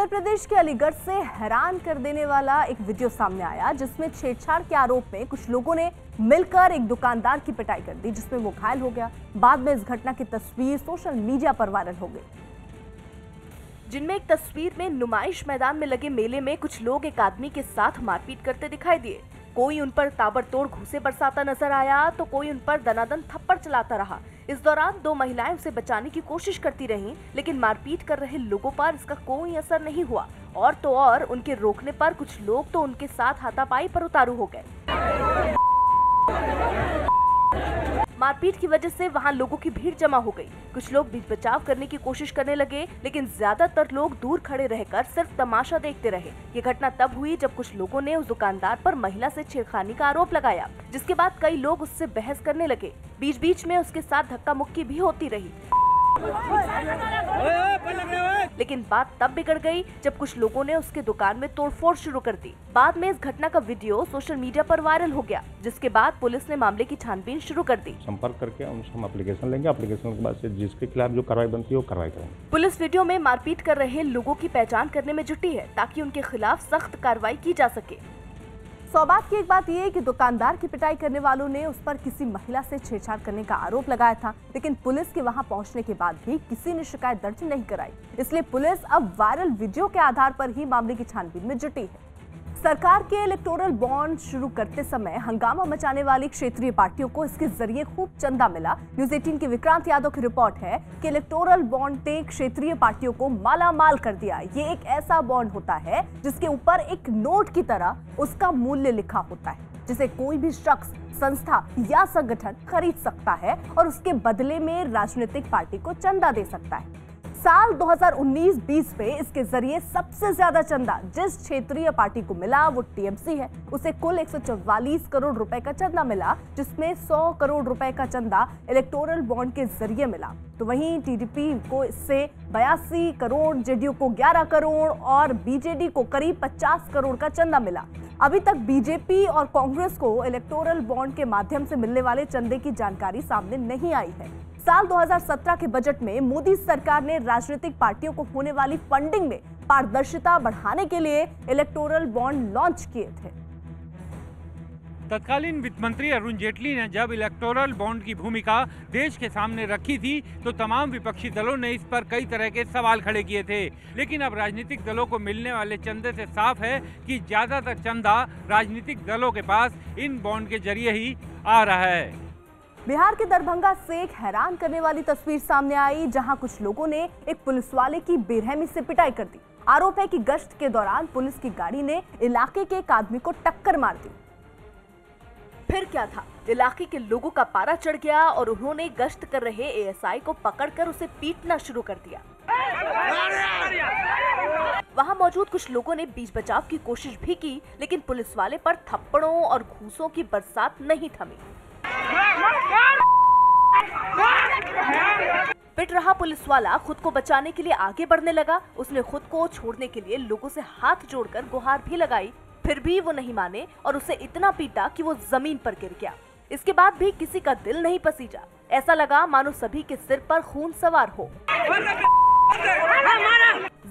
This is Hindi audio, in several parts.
प्रदेश के अलीगढ़ से हैरान कर देने वाला एक वीडियो सामने आया जिसमें छेड़छाड़ के आरोप में कुछ लोगों ने मिलकर एक दुकानदार की पिटाई कर दी, जिसमें वो घायल हो गया। बाद में इस घटना की तस्वीर सोशल मीडिया पर वायरल हो गई, जिनमें एक तस्वीर में नुमाइश मैदान में लगे मेले में कुछ लोग एक आदमी के साथ मारपीट करते दिखाई दिए। कोई उन पर ताबड़तोड़ घूंसे बरसाता नजर आया तो कोई उन पर दनादन थप्पड़ चलाता रहा। इस दौरान दो महिलाएं उसे बचाने की कोशिश करती रहीं, लेकिन मारपीट कर रहे लोगों पर इसका कोई असर नहीं हुआ। और तो और उनके रोकने पर कुछ लोग तो उनके साथ हाथापाई पर उतारू हो गए। मारपीट की वजह से वहां लोगों की भीड़ जमा हो गई। कुछ लोग बीच बचाव करने की कोशिश करने लगे, लेकिन ज्यादातर लोग दूर खड़े रहकर सिर्फ तमाशा देखते रहे। ये घटना तब हुई जब कुछ लोगों ने उस दुकानदार पर महिला से छेड़खानी का आरोप लगाया, जिसके बाद कई लोग उससे बहस करने लगे। बीच बीच में उसके साथ धक्का मुक्की भी होती रही, लेकिन बात तब बिगड़ गई जब कुछ लोगों ने उसके दुकान में तोड़फोड़ शुरू कर दी। बाद में इस घटना का वीडियो सोशल मीडिया पर वायरल हो गया, जिसके बाद पुलिस ने मामले की छानबीन शुरू कर दी। संपर्क करके हम एप्लीकेशन लेंगे, एप्लीकेशन के बाद से जिसके खिलाफ जो कार्रवाई बनती है वो कार्रवाई करेंगे। पुलिस वीडियो में मारपीट कर रहे लोगों की पहचान करने में जुटी है ताकि उनके खिलाफ सख्त कार्रवाई की जा सके। सौभाग्य की एक बात यह है कि दुकानदार की पिटाई करने वालों ने उस पर किसी महिला से छेड़छाड़ करने का आरोप लगाया था, लेकिन पुलिस के वहां पहुंचने के बाद भी किसी ने शिकायत दर्ज नहीं कराई। इसलिए पुलिस अब वायरल वीडियो के आधार पर ही मामले की छानबीन में जुटी है। सरकार के इलेक्टोरल बॉन्ड शुरू करते समय हंगामा मचाने वाली क्षेत्रीय पार्टियों को इसके जरिए खूब चंदा मिला। न्यूज़ 18 की विक्रांत यादव की रिपोर्ट है कि इलेक्टोरल बॉन्ड ने क्षेत्रीय पार्टियों को माला माल कर दिया। ये एक ऐसा बॉन्ड होता है जिसके ऊपर एक नोट की तरह उसका मूल्य लिखा होता है, जिसे कोई भी शख्स, संस्था या संगठन खरीद सकता है और उसके बदले में राजनीतिक पार्टी को चंदा दे सकता है। साल 2019-20 में इसके जरिए सबसे ज्यादा चंदा जिस क्षेत्रीय पार्टी को मिला वो टीएमसी है। उसे कुल 144 करोड़ रुपए का चंदा मिला, जिसमें 100 करोड़ रुपए का चंदा इलेक्टोरल बॉन्ड के जरिए मिला। तो वहीं टीडीपी को इससे 82 करोड़, जेडीयू को 11 करोड़ और बीजेडी को करीब 50 करोड़ का चंदा मिला। अभी तक बीजेपी और कांग्रेस को इलेक्टोरल बॉन्ड के माध्यम से मिलने वाले चंदे की जानकारी सामने नहीं आई है। साल 2017 के बजट में मोदी सरकार ने राजनीतिक पार्टियों को होने वाली फंडिंग में पारदर्शिता बढ़ाने के लिए इलेक्टोरल बॉन्ड लॉन्च किए थे। तत्कालीन वित्त मंत्री अरुण जेटली ने जब इलेक्टोरल बॉन्ड की भूमिका देश के सामने रखी थी तो तमाम विपक्षी दलों ने इस पर कई तरह के सवाल खड़े किए थे। लेकिन अब राजनीतिक दलों को मिलने वाले चंदे से साफ है कि ज्यादातर चंदा राजनीतिक दलों के पास इन बॉन्ड के जरिए ही आ रहा है। बिहार के दरभंगा से एक हैरान करने वाली तस्वीर सामने आई, जहां कुछ लोगों ने एक पुलिसवाले की बेरहमी से पिटाई कर दी। आरोप है कि गश्त के दौरान पुलिस की गाड़ी ने इलाके के एक आदमी को टक्कर मार दी। फिर क्या था, इलाके के लोगों का पारा चढ़ गया और उन्होंने गश्त कर रहे एएसआई को पकड़कर उसे पीटना शुरू कर दिया। वहां मौजूद कुछ लोगों ने बीच बचाव की कोशिश भी की, लेकिन पुलिस वाले पर थप्पड़ों और घूंसों की बरसात नहीं थमी। पिट रहा पुलिस वाला खुद को बचाने के लिए आगे बढ़ने लगा। उसने खुद को छोड़ने के लिए लोगों से हाथ जोड़कर गुहार भी लगाई, फिर भी वो नहीं माने और उसे इतना पीटा कि वो जमीन पर गिर गया। इसके बाद भी किसी का दिल नहीं पसीजा। ऐसा लगा मानो सभी के सिर पर खून सवार हो।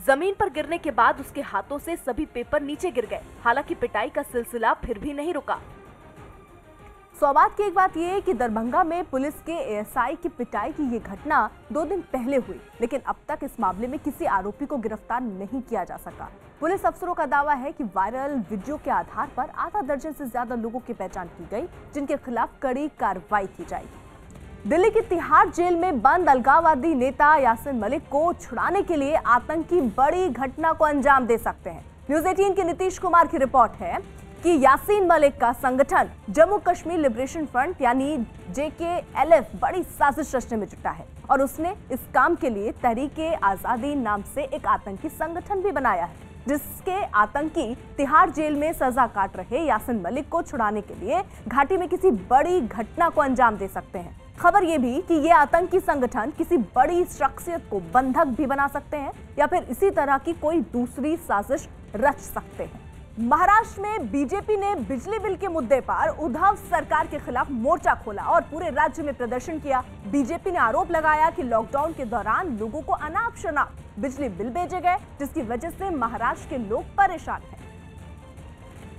जमीन पर गिरने के बाद उसके हाथों से सभी पेपर नीचे गिर गए। हालांकि पिटाई का सिलसिला फिर भी नहीं रुका। सौभाग्य की एक बात यह है कि दरभंगा में पुलिस के एएसआई की पिटाई की ये घटना 2 दिन पहले हुई, लेकिन अब तक इस मामले में किसी आरोपी को गिरफ्तार नहीं किया जा सका। पुलिस अफसरों का दावा है कि वायरल वीडियो के आधार पर आधा दर्जन से ज्यादा लोगों की पहचान की गई, जिनके खिलाफ कड़ी कार्रवाई की जाएगी। दिल्ली की तिहाड़ जेल में बंद अलगाववादी नेता यासीन मलिक को छुड़ाने के लिए आतंकी बड़ी घटना को अंजाम दे सकते हैं। न्यूज़ 18 के नीतीश कुमार की रिपोर्ट है कि यासीन मलिक का संगठन जम्मू कश्मीर लिबरेशन फ्रंट यानी JKLF बड़ी साजिश रचने में जुटा है और उसने इस काम के लिए तहरीके आजादी नाम से एक आतंकी संगठन भी बनाया है, जिसके आतंकी तिहाड़ जेल में सजा काट रहे यासीन मलिक को छुड़ाने के लिए घाटी में किसी बड़ी घटना को अंजाम दे सकते हैं। खबर ये भी कि ये आतंकी संगठन किसी बड़ी शख्सियत को बंधक भी बना सकते हैं या फिर इसी तरह की कोई दूसरी साजिश रच सकते हैं। महाराष्ट्र में बीजेपी ने बिजली बिल के मुद्दे पर उद्धव सरकार के खिलाफ मोर्चा खोला और पूरे राज्य में प्रदर्शन किया। बीजेपी ने आरोप लगाया कि लॉकडाउन के दौरान लोगों को अनाप शनाप बिजली बिल भेजे गए, जिसकी वजह से महाराष्ट्र के लोग परेशान हैं।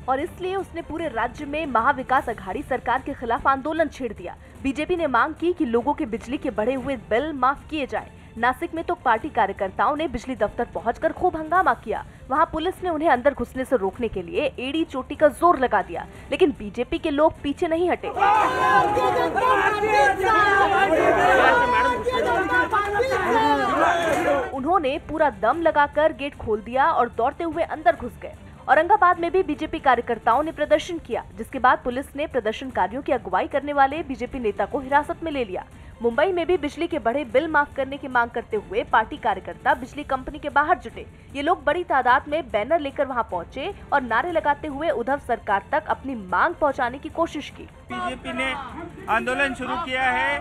और इसलिए उसने पूरे राज्य में महाविकास अघाड़ी सरकार के खिलाफ आंदोलन छेड़ दिया। बीजेपी ने मांग की कि लोगों के बिजली के बढ़े हुए बिल माफ किए जाए। नासिक में तो पार्टी कार्यकर्ताओं ने बिजली दफ्तर पहुंचकर खूब हंगामा किया। वहां पुलिस ने उन्हें अंदर घुसने से रोकने के लिए एड़ी चोटी का जोर लगा दिया, लेकिन बीजेपी के लोग पीछे नहीं हटे। उन्होंने पूरा दम लगाकर गेट खोल दिया और दौड़ते हुए अंदर घुस गए। औरंगाबाद में भी बीजेपी कार्यकर्ताओं ने प्रदर्शन किया, जिसके बाद पुलिस ने प्रदर्शनकारियों की अगुवाई करने वाले बीजेपी नेता को हिरासत में ले लिया। मुंबई में भी बिजली के बढ़े बिल माफ करने की मांग करते हुए पार्टी कार्यकर्ता बिजली कंपनी के बाहर जुटे। ये लोग बड़ी तादाद में बैनर लेकर वहां पहुंचे और नारे लगाते हुए उद्धव सरकार तक अपनी मांग पहुंचाने की कोशिश की। बीजेपी ने आंदोलन शुरू किया है,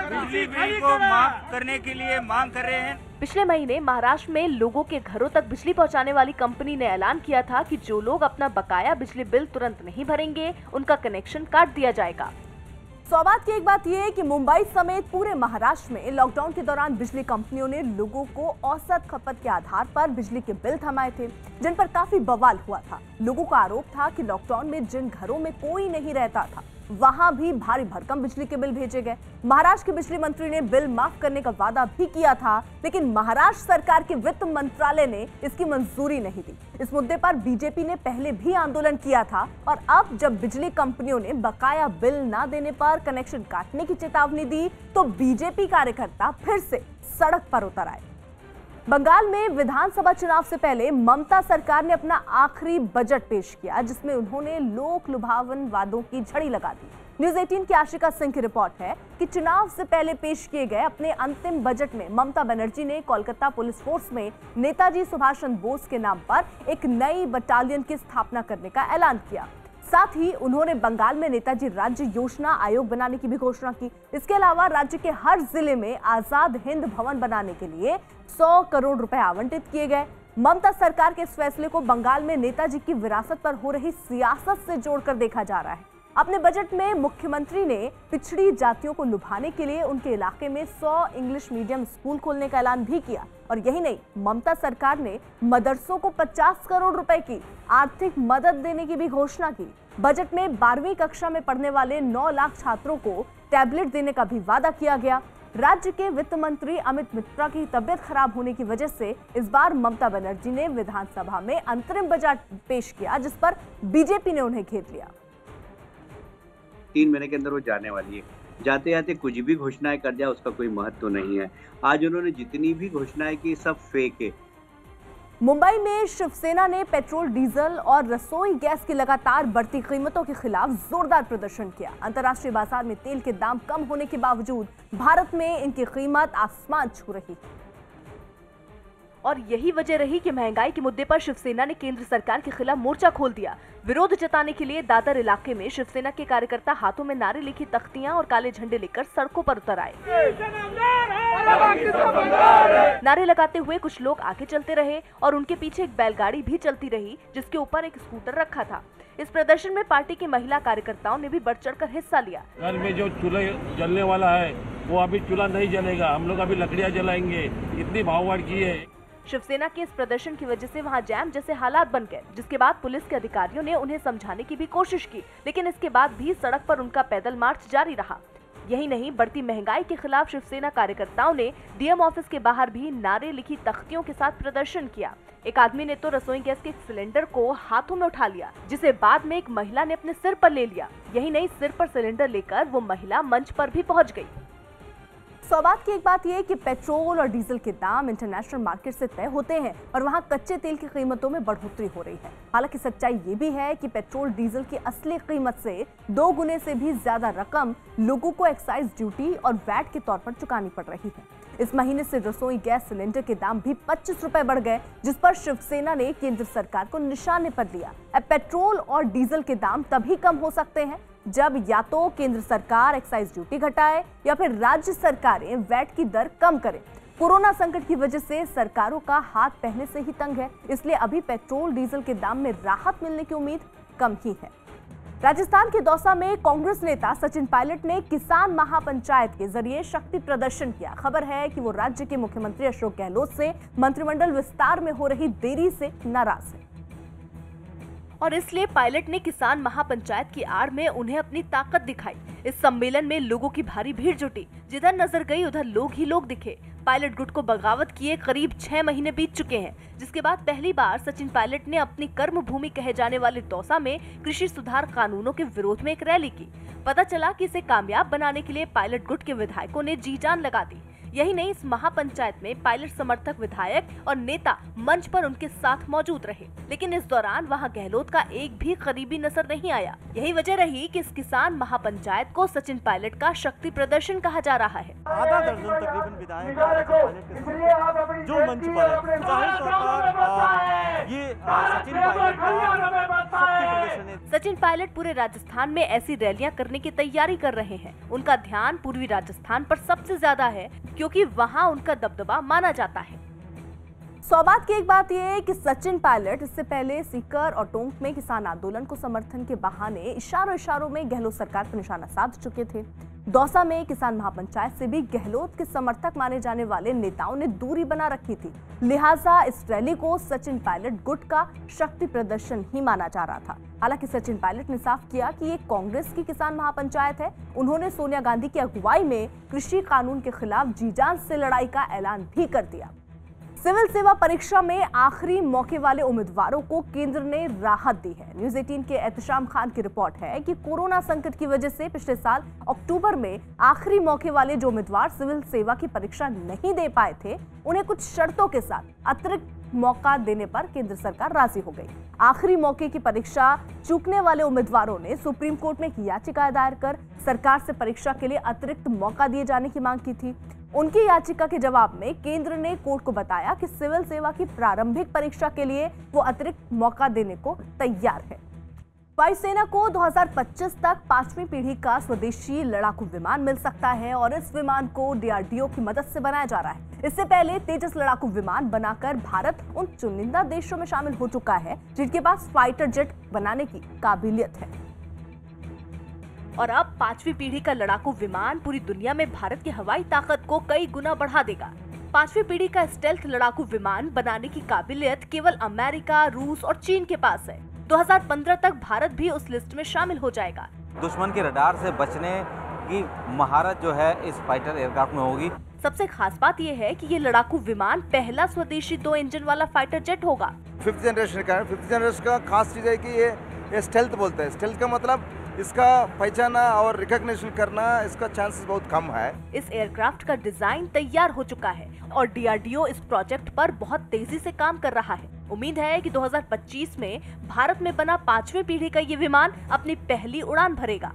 बिजली बिल को माफ करने के लिए मांग कर रहे हैं। पिछले महीने महाराष्ट्र में लोगों के घरों तक बिजली पहुंचाने वाली कंपनी ने ऐलान किया था कि जो लोग अपना बकाया बिजली बिल तुरंत नहीं भरेंगे, उनका कनेक्शन काट दिया जाएगा। सौभाग्य की एक बात यह है कि मुंबई समेत पूरे महाराष्ट्र में लॉकडाउन के दौरान बिजली कंपनियों ने लोगों को औसत खपत के आधार पर बिजली के बिल थमाए थे, जिन पर काफी बवाल हुआ था। लोगों का आरोप था कि लॉकडाउन में जिन घरों में कोई नहीं रहता था, वहां भी भारी भरकम बिजली के बिल भेजे गए। महाराष्ट्र के बिजली मंत्री ने बिल माफ करने का वादा भी किया था, लेकिन महाराष्ट्र सरकार के वित्त मंत्रालय ने इसकी मंजूरी नहीं दी। इस मुद्दे पर बीजेपी ने पहले भी आंदोलन किया था और अब जब बिजली कंपनियों ने बकाया बिल न देने पर कनेक्शन काटने की चेतावनी दी, तो बीजेपी कार्यकर्ता फिर से सड़क पर उतर आए। बंगाल में विधानसभा चुनाव से पहले ममता सरकार ने अपना आखिरी बजट पेश किया, जिसमें उन्होंने लोक लुभावन वादों की झड़ी लगा दी। न्यूज़ 18 की आशिका सिंह की रिपोर्ट है कि चुनाव से पहले पेश किए गए अपने अंतिम बजट में ममता बनर्जी ने कोलकाता पुलिस फोर्स में नेताजी सुभाष चंद्र बोस के नाम पर एक नई बटालियन की स्थापना करने का ऐलान किया। साथ ही उन्होंने बंगाल में नेताजी राज्य योजना आयोग बनाने की भी घोषणा की। इसके अलावा राज्य के हर जिले में आजाद हिंद भवन बनाने के लिए 100 करोड़ रुपए आवंटित किए गए। ममता सरकार के इस फैसले को बंगाल में नेताजी की विरासत पर हो रही सियासत से जोड़कर देखा जा रहा है। अपने बजट में मुख्यमंत्री ने पिछड़ी जातियों को लुभाने के लिए उनके इलाके में 100 इंग्लिश मीडियम स्कूल खोलने का ऐलान भी किया। और यही नहीं, ममता सरकार ने मदरसों को 50 करोड़ रुपए की आर्थिक मदद देने की भी घोषणा की। बजट में 12वीं कक्षा में पढ़ने वाले 9 लाख छात्रों को टैबलेट देने का भी वादा किया गया। राज्य के वित्त मंत्री अमित मित्रा की तबियत खराब होने की वजह से इस बार ममता बनर्जी ने विधानसभा में अंतरिम बजट पेश किया, जिस पर बीजेपी ने उन्हें घेर लिया। 3 महीने के अंदर वो जाने वाली है। जाते जाते कुछ भी घोषणाएं कर दिया, उसका कोई महत्व नहीं है। आज उन्होंने जितनी भी घोषणाएं की, सब फेक है। मुंबई में शिवसेना ने पेट्रोल, डीजल और रसोई गैस की लगातार बढ़ती कीमतों के खिलाफ जोरदार प्रदर्शन किया। अंतर्राष्ट्रीय बाजार में तेल के दाम कम होने के बावजूद भारत में इनकी कीमत आसमान छू रही है। और यही वजह रही कि महंगाई के मुद्दे पर शिवसेना ने केंद्र सरकार के खिलाफ मोर्चा खोल दिया। विरोध जताने के लिए दादर इलाके में शिवसेना के कार्यकर्ता हाथों में नारे लिखी तख्तियां और काले झंडे लेकर सड़कों पर उतर आए। नारे लगाते हुए कुछ लोग आगे चलते रहे और उनके पीछे एक बैलगाड़ी भी चलती रही, जिसके ऊपर एक स्कूटर रखा था। इस प्रदर्शन में पार्टी की महिला कार्यकर्ताओं ने भी बढ़ चढ़कर हिस्सा लिया। घर में जो चूल्हा जलने वाला है, वो अभी चूल्हा नहीं जलेगा, हम लोग अभी लकड़ियां जलाएंगे। इतनी भाव की है। शिवसेना के इस प्रदर्शन की वजह से वहां जैम जैसे हालात बन गए, जिसके बाद पुलिस के अधिकारियों ने उन्हें समझाने की भी कोशिश की, लेकिन इसके बाद भी सड़क पर उनका पैदल मार्च जारी रहा। यही नहीं, बढ़ती महंगाई के खिलाफ शिवसेना कार्यकर्ताओं ने डीएम ऑफिस के बाहर भी नारे लिखी तख्तियों के साथ प्रदर्शन किया। एक आदमी ने तो रसोई गैस के सिलेंडर को हाथों में उठा लिया, जिसे बाद में एक महिला ने अपने सिर पर ले लिया। यही नहीं, सिर पर सिलेंडर लेकर वो महिला मंच पर भी पहुंच गई। सौभाग्य की एक बात यह है कि पेट्रोल और डीजल के दाम इंटरनेशनल मार्केट से तय होते हैं और वहां कच्चे तेल की कीमतों में बढ़ोतरी हो रही है। हालांकि सच्चाई ये भी है कि पेट्रोल डीजल की असली कीमत से 2 गुने से भी ज्यादा रकम लोगों को एक्साइज ड्यूटी और वैट के तौर पर चुकानी पड़ रही है। इस महीने से रसोई गैस सिलेंडर के दाम भी 25 रुपए बढ़ गए, जिस पर शिवसेना ने केंद्र सरकार को निशाने पर लिया। अब पेट्रोल और डीजल के दाम तभी कम हो सकते हैं जब या तो केंद्र सरकार एक्साइज ड्यूटी घटाए या फिर राज्य सरकारें वैट की दर कम करें। कोरोना संकट की वजह से सरकारों का हाथ पहले से ही तंग है, इसलिए अभी पेट्रोल डीजल के दाम में राहत मिलने की उम्मीद कम ही है। राजस्थान के दौसा में कांग्रेस नेता सचिन पायलट ने किसान महापंचायत के जरिए शक्ति प्रदर्शन किया। खबर है कि वो राज्य के मुख्यमंत्री अशोक गहलोत से मंत्रिमंडल विस्तार में हो रही देरी से नाराज है और इसलिए पायलट ने किसान महापंचायत की आड़ में उन्हें अपनी ताकत दिखाई। इस सम्मेलन में लोगों की भारी भीड़ जुटी, जिधर नजर गई उधर लोग ही लोग दिखे। पायलट गुट को बगावत किए करीब 6 महीने बीत चुके हैं, जिसके बाद पहली बार सचिन पायलट ने अपनी कर्म भूमि कहे जाने वाले दौसा में कृषि सुधार कानूनों के विरोध में एक रैली की। पता चला कि इसे कामयाब बनाने के लिए पायलट गुट के विधायकों ने जी जान लगा दी। यही नहीं, इस महापंचायत में पायलट समर्थक विधायक और नेता मंच पर उनके साथ मौजूद रहे, लेकिन इस दौरान वहां गहलोत का एक भी करीबी नजर नहीं आया। यही वजह रही कि इस किसान महापंचायत को सचिन पायलट का शक्ति प्रदर्शन कहा जा रहा है। आधा दर्जन तकरीबन विधायक जो मंच पर है, जाहिर तौर पर ये सचिन पायलट का शक्ति प्रदर्शन है। सचिन पायलट पूरे राजस्थान में ऐसी रैलियां करने की तैयारी कर रहे हैं। उनका ध्यान पूर्वी राजस्थान पर सबसे ज्यादा है, क्योंकि वहां उनका दबदबा माना जाता है। सौभाग्य की एक बात यह है कि सचिन पायलट इससे पहले सीकर और टोंक में किसान आंदोलन को समर्थन के बहाने इशारों में गहलोत सरकार पर निशाना साध चुके थे। दौसा में किसान महापंचायत से भी गहलोत के समर्थक माने जाने वाले नेताओं ने दूरी बना रखी थी, लिहाजा इस रैली को सचिन पायलट गुट का शक्ति प्रदर्शन ही माना जा रहा था। हालांकि सचिन पायलट ने साफ किया कि ये कांग्रेस की किसान महापंचायत है। उन्होंने सोनिया गांधी की अगुवाई में कृषि कानून के खिलाफ जी-जान से लड़ाई का ऐलान भी कर दिया। सिविल सेवा परीक्षा में आखिरी मौके वाले उम्मीदवारों को केंद्र ने राहत दी है। न्यूज़ 18 के एहतशाम खान की रिपोर्ट है कि कोरोना संकट की वजह से पिछले साल अक्टूबर में आखिरी मौके वाले जो उम्मीदवार सिविल सेवा की परीक्षा नहीं दे पाए थे, उन्हें कुछ शर्तों के साथ अतिरिक्त मौका देने पर केंद्र सरकार राजी हो गई। आखिरी मौके की परीक्षा चूकने वाले उम्मीदवारों ने सुप्रीम कोर्ट में एक याचिका दायर कर सरकार से परीक्षा के लिए अतिरिक्त मौका दिए जाने की मांग की थी। उनकी याचिका के जवाब में केंद्र ने कोर्ट को बताया कि सिविल सेवा की प्रारंभिक परीक्षा के लिए वो अतिरिक्त मौका देने को तैयार है। वायुसेना को 2025 तक 5वीं पीढ़ी का स्वदेशी लड़ाकू विमान मिल सकता है और इस विमान को डीआरडीओ की मदद से बनाया जा रहा है। इससे पहले तेजस लड़ाकू विमान बनाकर भारत उन चुनिंदा देशों में शामिल हो चुका है जिनके पास फाइटर जेट बनाने की काबिलियत है और अब 5वीं पीढ़ी का लड़ाकू विमान पूरी दुनिया में भारत की हवाई ताकत को कई गुना बढ़ा देगा। 5वीं पीढ़ी का स्टेल्थ लड़ाकू विमान बनाने की काबिलियत केवल अमेरिका, रूस और चीन के पास है। 2015 तक भारत भी उस लिस्ट में शामिल हो जाएगा। दुश्मन के रडार से बचने की महारत जो है इस फाइटर एयरक्राफ्ट में होगी। सबसे खास बात यह है कि ये लड़ाकू विमान पहला स्वदेशी 2 इंजन वाला फाइटर जेट होगा। 5th जनरेशन का है। 5th जनरेशन का खास चीज है कि ये स्टेल्थ बोलते हैं। स्टेल्थ का मतलब इसका पहचाना और रिकॉग्निशन करना, इसका चांसेस बहुत कम है। इस एयरक्राफ्ट का डिजाइन तैयार हो चुका है और डीआरडीओ इस प्रोजेक्ट पर बहुत तेजी से काम कर रहा है। उम्मीद है कि 2025 में भारत में बना 5वीं पीढ़ी का ये विमान अपनी पहली उड़ान भरेगा।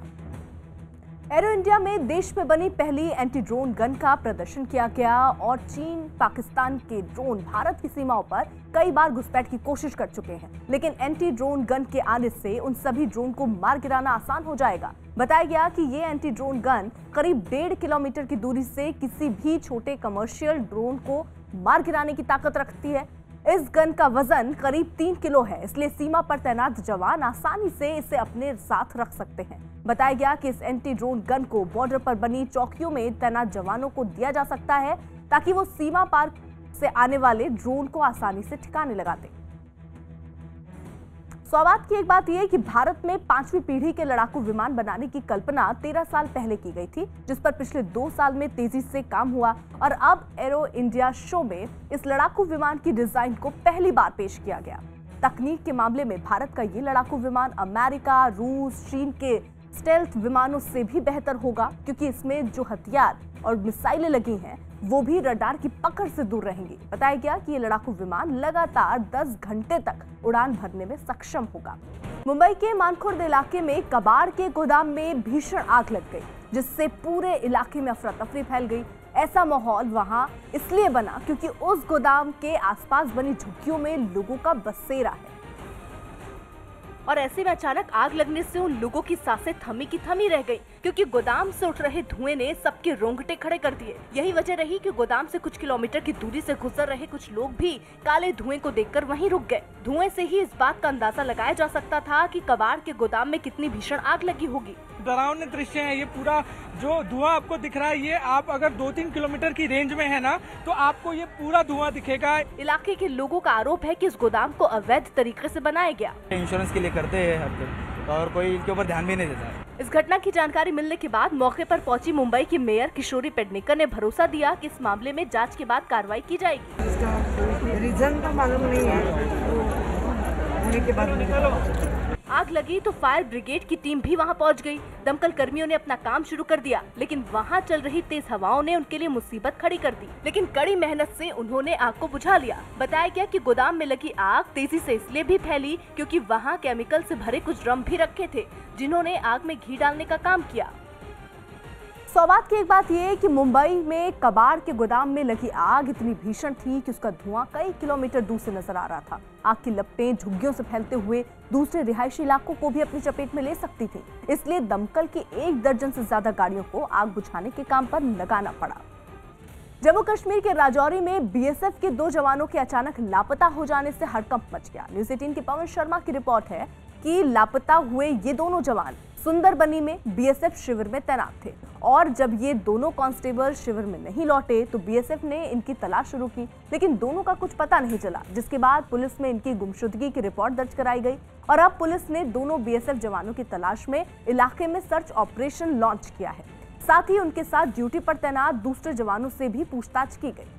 एरो इंडिया में देश में बनी पहली एंटी ड्रोन गन का प्रदर्शन किया गया और चीन, पाकिस्तान के ड्रोन भारत की सीमाओं पर कई बार घुसपैठ की कोशिश कर चुके हैं, लेकिन एंटी ड्रोन गन के आने से उन सभी ड्रोन को मार गिराना आसान हो जाएगा। बताया गया कि ये एंटी ड्रोन गन करीब 1.5 किलोमीटर की दूरी से किसी भी छोटे कमर्शियल ड्रोन को मार गिराने की ताकत रखती है। इस गन का वजन करीब 3 किलो है, इसलिए सीमा पर तैनात जवान आसानी से इसे अपने साथ रख सकते हैं। बताया गया कि इस एंटी ड्रोन गन को बॉर्डर पर बनी चौकियों में तैनात जवानों को दिया जा सकता है ताकि वो सीमा पार से आने वाले ड्रोन को आसानी से ठिकाने लगा दें। सौभाग्य की एक बात यह है कि भारत में 5वीं पीढ़ी के लड़ाकू विमान बनाने की कल्पना 13 साल पहले की गई थी, जिस पर पिछले 2 साल में तेजी से काम हुआ और अब एरो इंडिया शो में इस लड़ाकू विमान की डिजाइन को पहली बार पेश किया गया। तकनीक के मामले में भारत का ये लड़ाकू विमान अमेरिका, रूस, चीन के स्टेल्थ विमानों से भी बेहतर होगा, क्योंकि इसमें जो हथियार और मिसाइलें लगी हैं वो भी रडार की पकड़ से दूर रहेंगी। बताया गया कि ये लड़ाकू विमान लगातार 10 घंटे तक उड़ान भरने में सक्षम होगा। मुंबई के मानखुर्द इलाके में कबाड़ के गोदाम में भीषण आग लग गई, जिससे पूरे इलाके में अफरा तफरी फैल गई। ऐसा माहौल वहां इसलिए बना क्योंकि उस गोदाम के आसपास बनी झुग्गियों में लोगों का बसेरा है। और ऐसे में अचानक आग लगने से उन लोगों की सांसें थमी की थमी रह गई, क्योंकि गोदाम से उठ रहे धुएं ने सबके रोंगटे खड़े कर दिए। यही वजह रही कि गोदाम से कुछ किलोमीटर की दूरी से गुजर रहे कुछ लोग भी काले धुएं को देखकर वहीं रुक गए। धुएं से ही इस बात का अंदाजा लगाया जा सकता था कि कबाड़ के गोदाम में कितनी भीषण आग लगी होगी। डरावने दृश्य है ये। पूरा जो धुआं आपको दिख रहा है, ये आप अगर 2-3 किलोमीटर की रेंज में है ना, तो आपको ये पूरा धुआं दिखेगा। इलाके के लोगों का आरोप है कि इस गोदाम को अवैध तरीके से बनाया गया। इंश्योरेंस के लिए करते हैं हर दिन, और कोई इनके ऊपर ध्यान भी नहीं देता है। इस घटना की जानकारी मिलने के बाद मौके पर पहुंची मुंबई की मेयर किशोरी पेडनेकर ने भरोसा दिया कि इस मामले में जांच के बाद कार्रवाई की जाएगी। रीजन तो मालूम नहीं है, होने के बाद आग लगी तो फायर ब्रिगेड की टीम भी वहां पहुंच गई। दमकल कर्मियों ने अपना काम शुरू कर दिया, लेकिन वहां चल रही तेज हवाओं ने उनके लिए मुसीबत खड़ी कर दी। लेकिन कड़ी मेहनत से उन्होंने आग को बुझा लिया। बताया गया कि गोदाम में लगी आग तेजी से इसलिए भी फैली क्योंकि वहां केमिकल से भरे कुछ ड्रम भी रखे थे, जिन्होंने आग में घी डालने का काम किया। सौगात की एक बात यह है कि मुंबई में कबाड़ के गोदाम में लगी आग इतनी भीषण थी कि उसका धुआं कई किलोमीटर दूर से नजर आ रहा था। आग की लपटें झुग्गियों से फैलते हुए दूसरे रिहायशी इलाकों को भी अपनी चपेट में ले सकती थी। इसलिए दमकल की 1 दर्जन से ज्यादा गाड़ियों को आग बुझाने के काम पर लगाना पड़ा। जम्मू कश्मीर के राजौरी में बीएसएफ के 2 जवानों के अचानक लापता हो जाने से हड़कंप मच गया। न्यूज़ 18 के पवन शर्मा की रिपोर्ट है कि लापता हुए ये दोनों जवान सुंदरबनी में बीएसएफ शिविर में तैनात थे, और जब ये दोनों कांस्टेबल शिविर में नहीं लौटे तो बीएसएफ ने इनकी तलाश शुरू की, लेकिन दोनों का कुछ पता नहीं चला, जिसके बाद पुलिस में इनकी गुमशुदगी की रिपोर्ट दर्ज कराई गई। और अब पुलिस ने दोनों बीएसएफ जवानों की तलाश में इलाके में सर्च ऑपरेशन लॉन्च किया है। साथ ही उनके साथ ड्यूटी पर तैनात दूसरे जवानों से भी पूछताछ की गई।